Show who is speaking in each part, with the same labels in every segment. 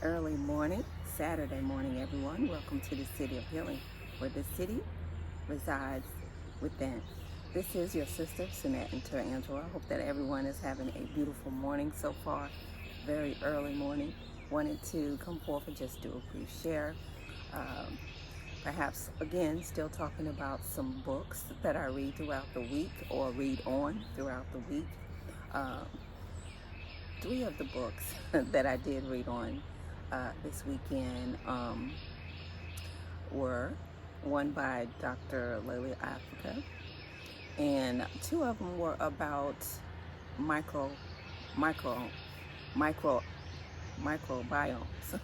Speaker 1: early morning, Saturday morning, everyone. Welcome to the City of Healing, where the city resides within. This is your sister, Sinette and Tara Angela. I hope that everyone is having a beautiful morning so far. Very early morning. Wanted to come forth and just do a brief share. Um, Perhaps, again, still talking about some books that I read throughout the week or read on throughout the week. Um, Three of the books that I did read on this weekend were one by Dr. Lily Africa, and two of them were about micro, micro, micro, microbiomes,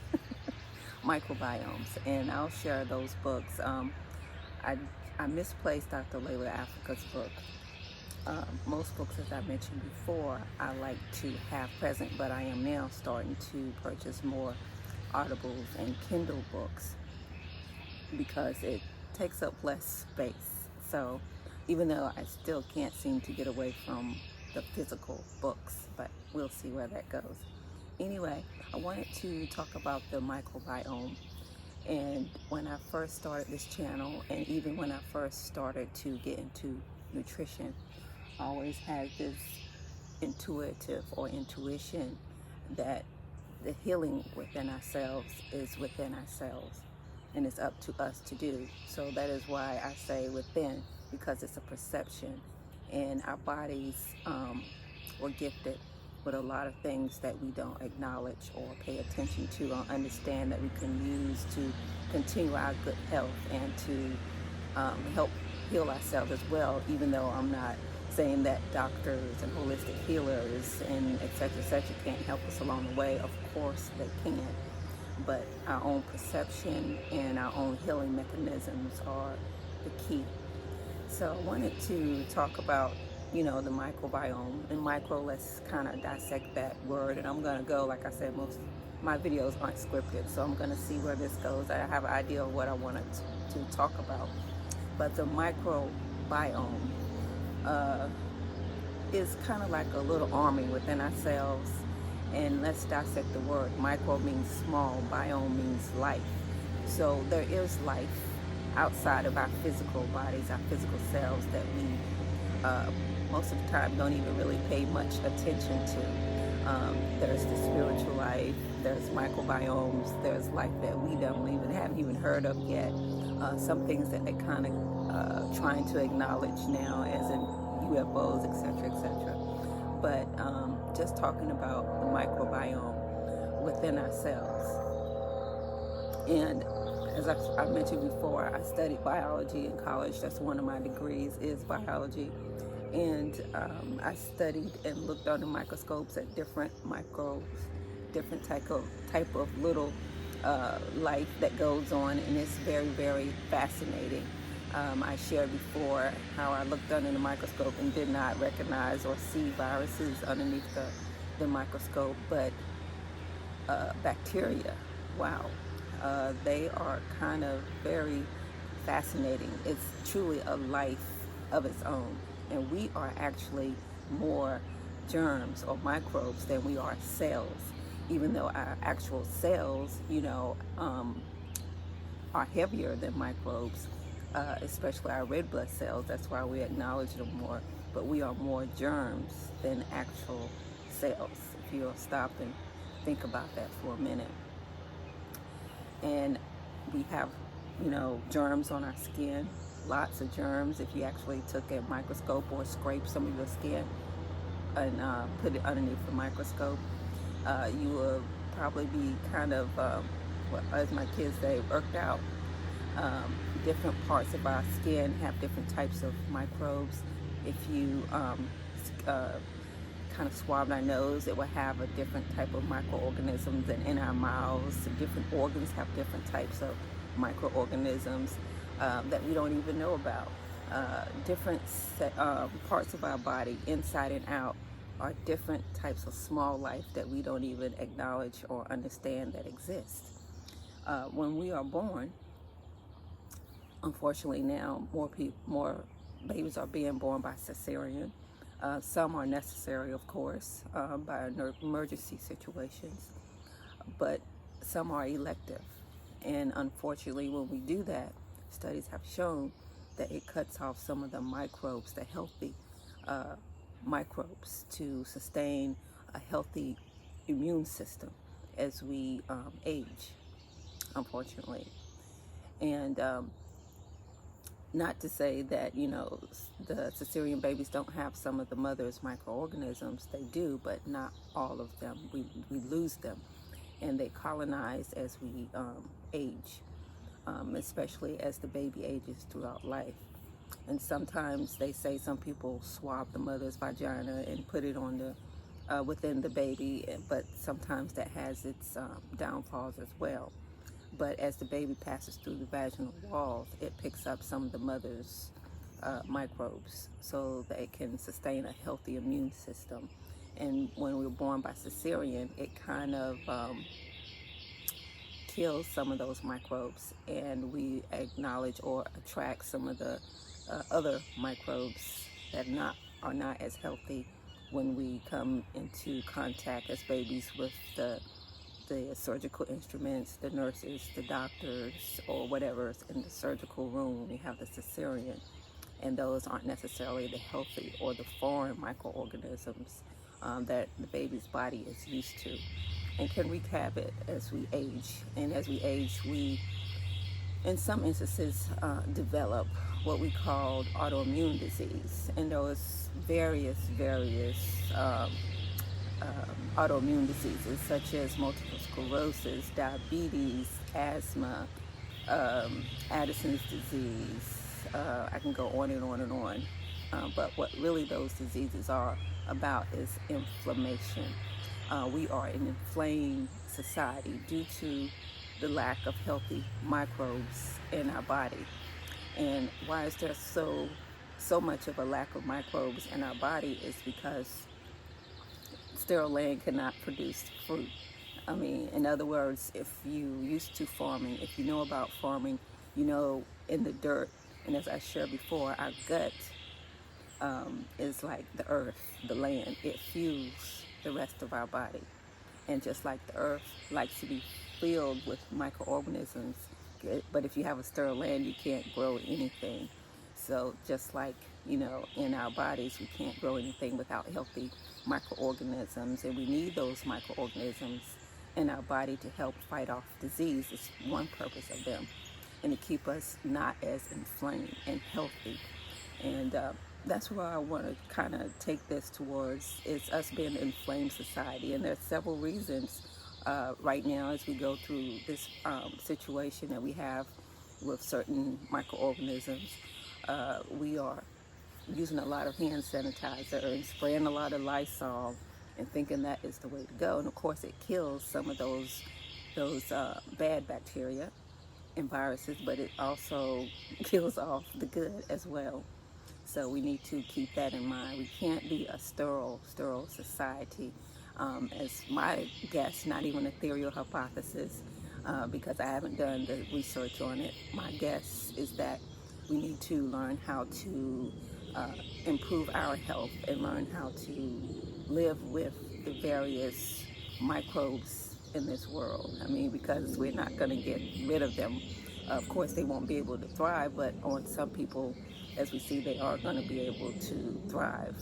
Speaker 1: microbiomes, and I'll share those books. I I misplaced Dr. Layla Africa's book. Most books, as I mentioned before, I like to have present, but I am now starting to purchase more Audibles and Kindle books because it takes up less space. So even though I still can't seem to get away from the physical books, but we'll see where that goes. Anyway, I wanted to talk about the microbiome. And when I first started this channel, and even when I first started to get into nutrition, I always had this intuitive or intuition that the healing within ourselves is within ourselves, and it's up to us to do. So that is why I say within, because it's a perception, and our bodies were gifted with a lot of things that we don't acknowledge or pay attention to or understand that we can use to continue our good health and to help heal ourselves as well, even though I'm not saying that doctors and holistic healers and et cetera, can't help us along the way. Of course they can, but our own perception and our own healing mechanisms are the key. So I wanted to talk about, the microbiome. And micro, let's kind of dissect that word. And I'm going to go, like I said, most my videos aren't scripted, so I'm going to see where this goes. I have an idea of what I wanted to talk about. But the microbiome is kind of like a little army within ourselves. And let's dissect the word. Micro means small, biome means life. So there is life outside of our physical bodies, our physical cells that we most of the time don't even really pay much attention to. There's the spiritual life, there's microbiomes, there's life that we haven't even heard of yet. Some things that they're kind of trying to acknowledge now, as in UFOs, etc. But just talking about the microbiome within ourselves. And as I mentioned before, I studied biology in college. That's one of my degrees, is biology. And I studied and looked under microscopes at different microbes, different type of little life that goes on, and it's very, very fascinating. I shared before how I looked under the microscope and did not recognize or see viruses underneath the microscope, but bacteria, wow. They are kind of very fascinating. It's truly a life of its own. And we are actually more germs or microbes than we are cells, even though our actual cells, are heavier than microbes, especially our red blood cells. That's why we acknowledge them more. But we are more germs than actual cells, if you'll stop and think about that for a minute. And we have, germs on our skin, lots of germs. If you actually took a microscope or scraped some of your skin and put it underneath the microscope, you will probably be kind of, as my kids say, irked out. Different parts of our skin have different types of microbes. If you kind of swabbed our nose, it will have a different type of microorganisms, and in our mouths, different organs have different types of microorganisms that we don't even know about. Different parts of our body, inside and out, are different types of small life that we don't even acknowledge or understand that exist. When we are born, unfortunately now more babies are being born by cesarean. Some are necessary, of course, by emergency situations. But some are elective. And unfortunately, when we do that, studies have shown that it cuts off some of the microbes, the healthy uh, microbes, to sustain a healthy immune system as we age, unfortunately. And not to say that, the cesarean babies don't have some of the mother's microorganisms. They do, but not all of them. We lose them, and they colonize as we age, especially as the baby ages throughout life. And sometimes they say some people swab the mother's vagina and put it on the within the baby, but sometimes that has its downfalls as well. But as the baby passes through the vaginal walls, it picks up some of the mother's microbes so that it can sustain a healthy immune system. And when we were born by cesarean, it kind of kills some of those microbes, and we acknowledge or attract some of the other microbes that are not as healthy when we come into contact as babies with the surgical instruments, the nurses, the doctors, or whatever's in the surgical room when we have the cesarean. And those aren't necessarily the healthy or the foreign microorganisms that the baby's body is used to, and can wreak havoc as we age. And as we age, we, in some instances, develop what we call autoimmune disease. And those various autoimmune diseases such as multiple sclerosis, diabetes, asthma, Addison's disease. I can go on and on and on. But what really those diseases are about is inflammation. We are an inflamed society due to the lack of healthy microbes in our body. And why is there so much of a lack of microbes in our body is because sterile land cannot produce fruit. I mean, in other words, if you used to farming, if you know about farming, in the dirt, and as I shared before, our gut is like the earth, the land. It fuels the rest of our body. And just like the earth likes to be filled with microorganisms, but if you have a sterile land, you can't grow anything. So just like, in our bodies, we can't grow anything without healthy microorganisms, and we need those microorganisms in our body to help fight off disease. It's one purpose of them, and to keep us not as inflamed and healthy. And that's where I want to kind of take this towards, is us being an inflamed society. And there's several reasons right now as we go through this situation that we have with certain microorganisms. We are using a lot of hand sanitizer and spraying a lot of Lysol and thinking that is the way to go. And of course it kills some of those bad bacteria and viruses, but it also kills off the good as well. So we need to keep that in mind. We can't be a sterile society. As my guess, not even a theory hypothesis, because I haven't done the research on it. My guess is that we need to learn how to improve our health and learn how to live with the various microbes in this world. I mean, because we're not going to get rid of them. Of course, they won't be able to thrive, but on some people, as we see, they are going to be able to thrive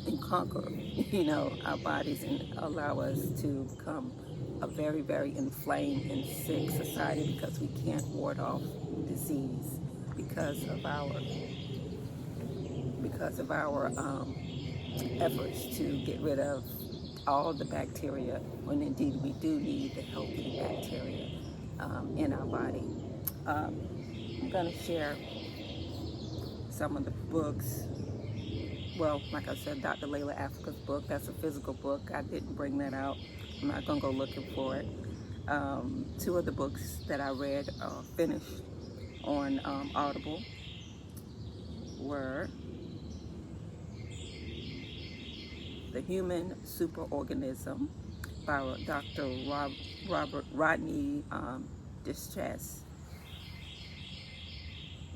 Speaker 1: and conquer, our bodies, and allow us to become a very, very inflamed and sick society because we can't ward off disease because of our efforts to get rid of all the bacteria, when indeed we do need the healthy bacteria in our body. I'm going to share some of the books. Well, like I said, Dr. Layla Africa's book, that's a physical book. I didn't bring that out. I'm not going to go looking for it. Two of the books that I read finished on Audible were The Human Superorganism by Dr. Rodney Distress.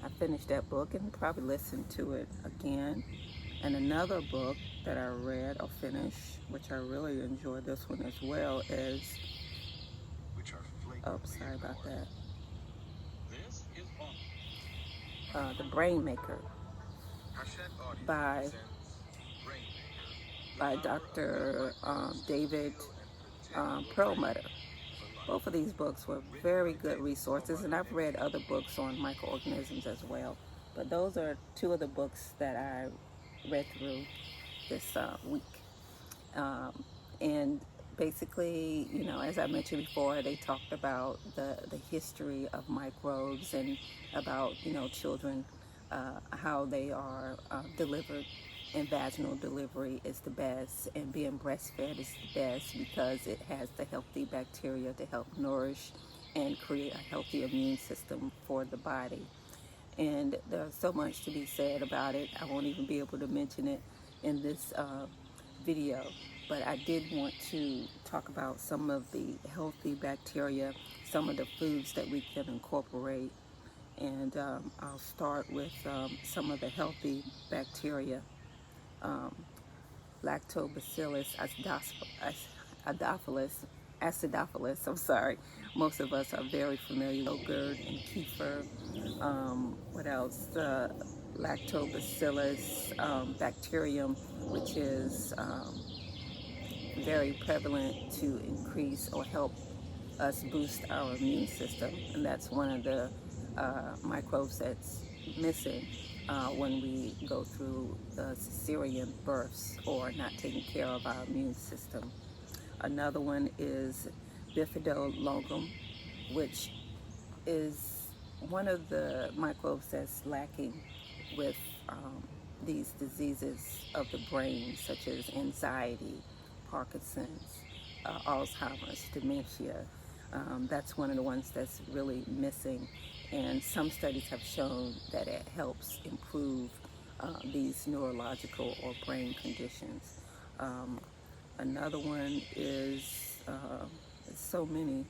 Speaker 1: I finished that book and probably listened to it again. And another book that I read or finished, which I really enjoyed this one as well, is Oh, sorry about that. The Brain Maker by Dr. David Perlmutter. Both of these books were very good resources, and I've read other books on microorganisms as well. But those are two of the books that I read through this week. And basically, as I mentioned before, they talked about the history of microbes and about, children, how they are delivered. And vaginal delivery is the best, and being breastfed is the best because it has the healthy bacteria to help nourish and create a healthy immune system for the body. And there's so much to be said about it. I won't even be able to mention it in this video, but I did want to talk about some of the healthy bacteria, some of the foods that we can incorporate, and I'll start with some of the healthy bacteria. Lactobacillus acidophilus, I'm sorry. Most of us are very familiar with yogurt and kefir. What else? The lactobacillus bacterium, which is very prevalent to increase or help us boost our immune system. And that's one of the microbes that's missing when we go through the cesarean births or not taking care of our immune system. Another one is bifidolongum, which is one of the microbes that's lacking with these diseases of the brain, such as anxiety, Parkinson's, Alzheimer's, dementia. That's one of the ones that's really missing. And some studies have shown that it helps improve these neurological or brain conditions. Another one is so many.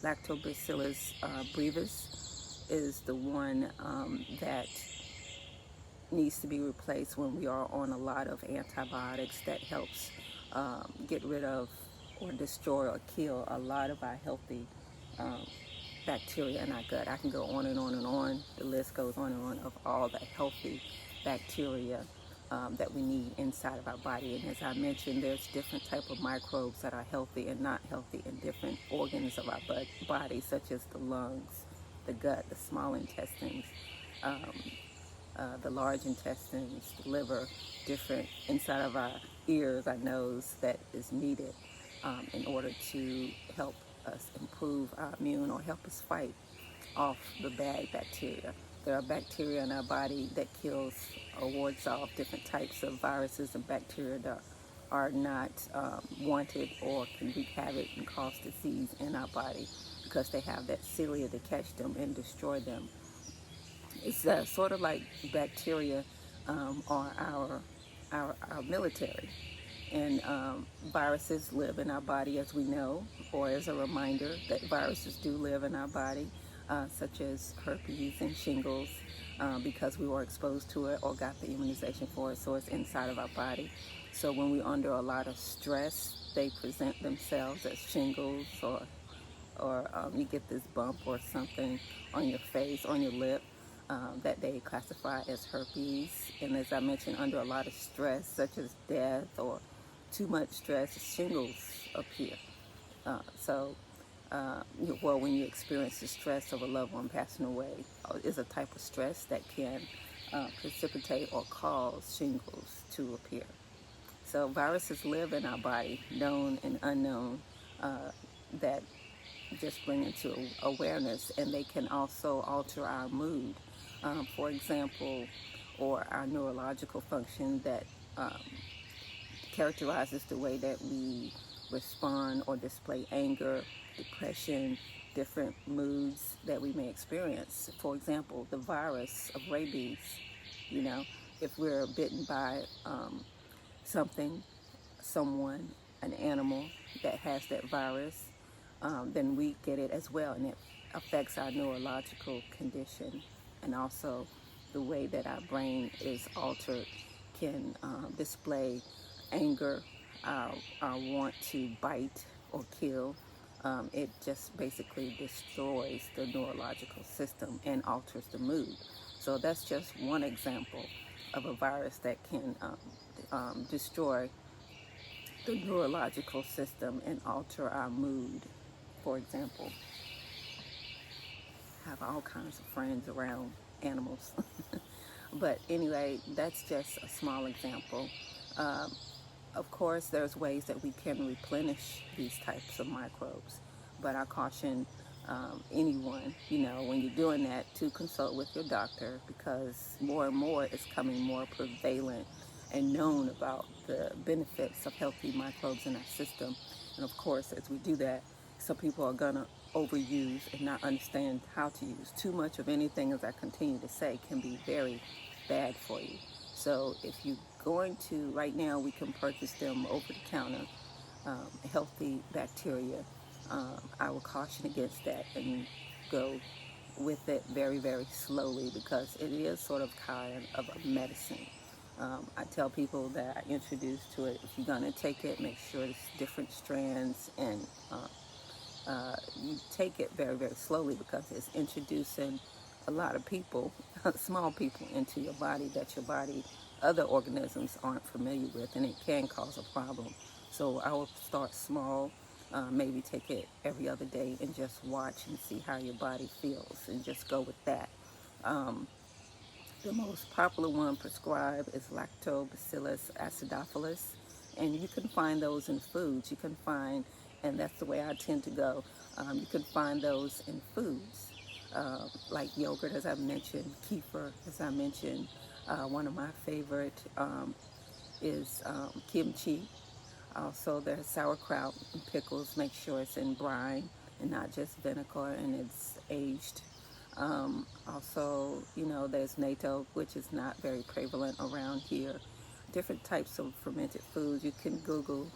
Speaker 1: Lactobacillus brevis is the one that needs to be replaced when we are on a lot of antibiotics. That helps get rid of or destroy or kill a lot of our healthy bacteria in our gut. I can go on and on and on. The list goes on and on of all the healthy bacteria that we need inside of our body. And as I mentioned, there's different type of microbes that are healthy and not healthy in different organs of our body, such as the lungs, the gut, the small intestines, the large intestines, the liver, different inside of our ears, our nose, that is needed in order to help us improve our immune or help us fight off the bad bacteria. There are bacteria in our body that kills or wards off different types of viruses and bacteria that are not wanted or can wreak havoc and cause disease in our body because they have that cilia to catch them and destroy them. It's sort of like bacteria are our military. And viruses live in our body, as we know, or as a reminder that viruses do live in our body, such as herpes and shingles, because we were exposed to it or got the immunization for it, so it's inside of our body. So when we're under a lot of stress, they present themselves as shingles, or you get this bump or something on your face, on your lip, that they classify as herpes. And as I mentioned, under a lot of stress, such as death or too much stress, shingles appear. Well, when you experience the stress of a loved one passing away, is a type of stress that can precipitate or cause shingles to appear. So viruses live in our body, known and unknown, that just bring into awareness, and they can also alter our mood, for example, or our neurological function that characterizes the way that we respond or display anger, depression, different moods that we may experience. For example, the virus of rabies, if we're bitten by something, someone, an animal that has that virus, then we get it as well, and it affects our neurological condition, and also the way that our brain is altered can display anger, our want to bite or kill, It just basically destroys the neurological system and alters the mood. So that's just one example of a virus that can destroy the neurological system and alter our mood. For example, have all kinds of friends around animals. But anyway, that's just a small example. Um, of course, there's ways that we can replenish these types of microbes, but I caution anyone, when you're doing that, to consult with your doctor, because more and more is coming more prevalent and known about the benefits of healthy microbes in our system. And of course, as we do that, some people are gonna overuse and not understand how to use. Too much of anything, as I continue to say, can be very bad for you. So if you're going to, right now we can purchase them over the counter, healthy bacteria. I will caution against that and go with it very, very slowly, because it is sort of kind of a medicine. I tell people that I introduce to it, if you're going to take it, make sure it's different strands, and you take it very, very slowly, because it's introducing a lot of people, small people, into your body that your body, other organisms aren't familiar with, and it can cause a problem. So I will start small, maybe take it every other day and just watch and see how your body feels, and just go with that. Um, the most popular one prescribed is Lactobacillus acidophilus, and you can find those in foods. You can find, and that's the way I tend to go, you can find those in foods, like yogurt, as I mentioned, kefir, as I mentioned. One of my favorite is kimchi. Also, there's sauerkraut and pickles. Make sure it's in brine and not just vinegar, and it's aged. Also, there's natto, which is not very prevalent around here. Different types of fermented foods. You can Google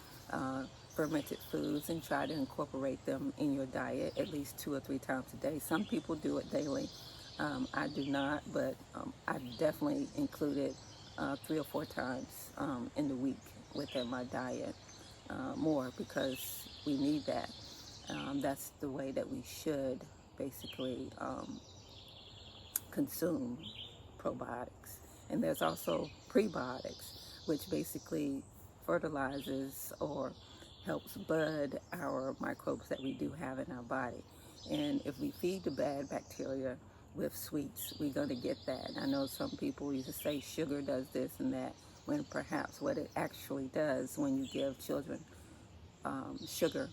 Speaker 1: fermented foods and try to incorporate them in your diet at least 2 or 3 times a day. Some people do it daily. I do not, but I definitely include it 3 or 4 times in the week within my diet. More, because we need that. That's the way that we should basically consume probiotics. And there's also prebiotics, which basically fertilizes or helps bud our microbes that we do have in our body. And if we feed the bad bacteria with sweets, we're going to get that. I know some people used to say sugar does this and that, when perhaps what it actually does, when you give children sugar,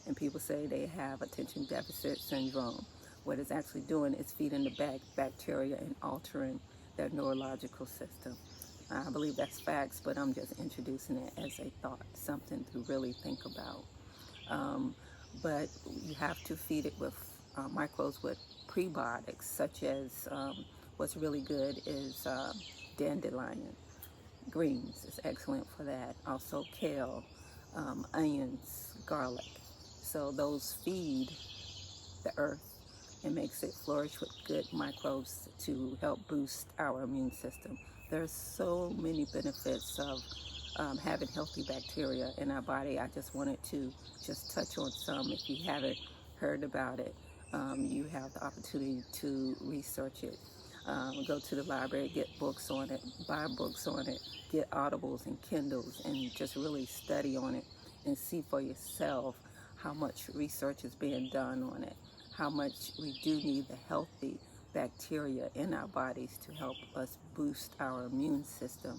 Speaker 1: and people say they have attention deficit syndrome, what it's actually doing is feeding the bad bacteria and altering their neurological system. I believe that's facts, but I'm just introducing it as a thought, something to really think about. But you have to feed it with microbes with prebiotics, such as what's really good is dandelion greens is excellent for that. Also kale, onions, garlic. So those feed the earth and makes it flourish with good microbes to help boost our immune system. There's so many benefits of having healthy bacteria in our body. I just wanted to just touch on some. If you haven't heard about it, you have the opportunity to research it. Go to the library, get books on it, buy books on it, get Audibles and Kindles, and just really study on it and see for yourself how much research is being done on it, how much we do need the healthy bacteria in our bodies to help us boost our immune system,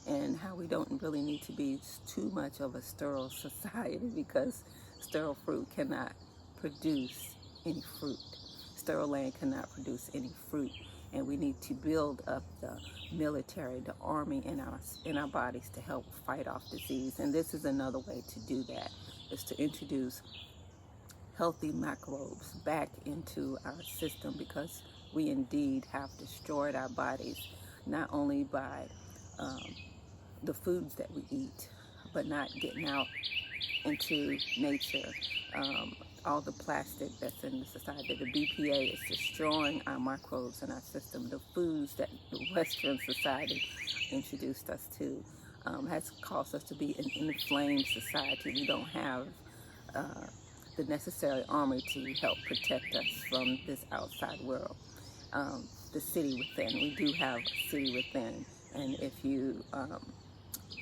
Speaker 1: and how we don't really need to be too much of a sterile society, because sterile fruit cannot produce any fruit. Sterile land cannot produce any fruit. And we need to build up the military, the army in our bodies to help fight off disease. And this is another way to do that, is to introduce healthy microbes back into our system, because we indeed have destroyed our bodies, not only by the foods that we eat, but not getting out into nature. All the plastic that's in the society, the BPA is destroying our microbes in our system. The foods that the Western society introduced us to has caused us to be an inflamed society. We don't have the necessary armor to help protect us from this outside world. The city within. We do have a city within, and if you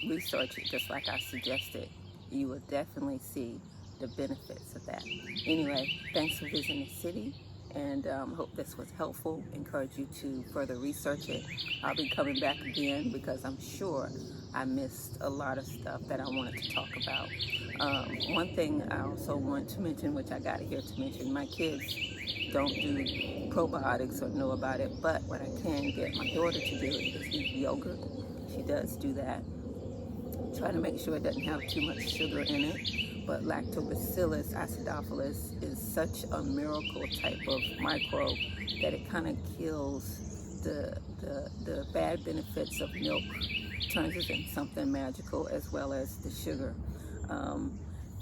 Speaker 1: research it just like I suggested, you will definitely see the benefits of that. Anyway, thanks for visiting the city, and hope this was helpful. Encourage you to further research it. I'll be coming back again because I'm sure I missed a lot of stuff that I wanted to talk about. One thing I also want to mention, which I got here to mention, my kids don't do probiotics or know about it, but what I can get my daughter to do is eat yogurt. She does do that. Try to make sure it doesn't have too much sugar in it. But lactobacillus acidophilus is such a miracle type of microbe that it kind of kills the bad benefits of milk, turns it into something magical, as well as the sugar.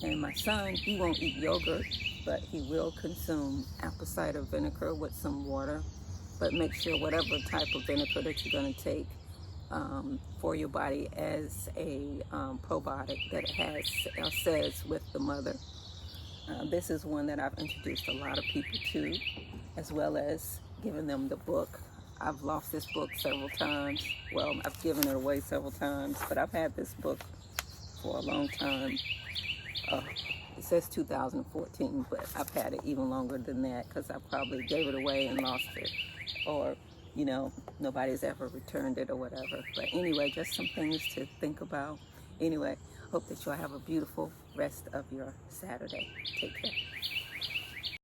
Speaker 1: And my son, he won't eat yogurt, but he will consume apple cider vinegar with some water. But make sure whatever type of vinegar that you're going to take for your body as a probiotic, that it says with the mother. This is one that I've introduced a lot of people to, as well as giving them the book. I've lost this book several times. Well, I've given it away several times, but I've had this book for a long time. It says 2014, but I've had it even longer than that because I probably gave it away and lost it, or nobody's ever returned it or whatever. But anyway, just some things to think about. Anyway, hope that you'll have a beautiful rest of your Saturday. Take care.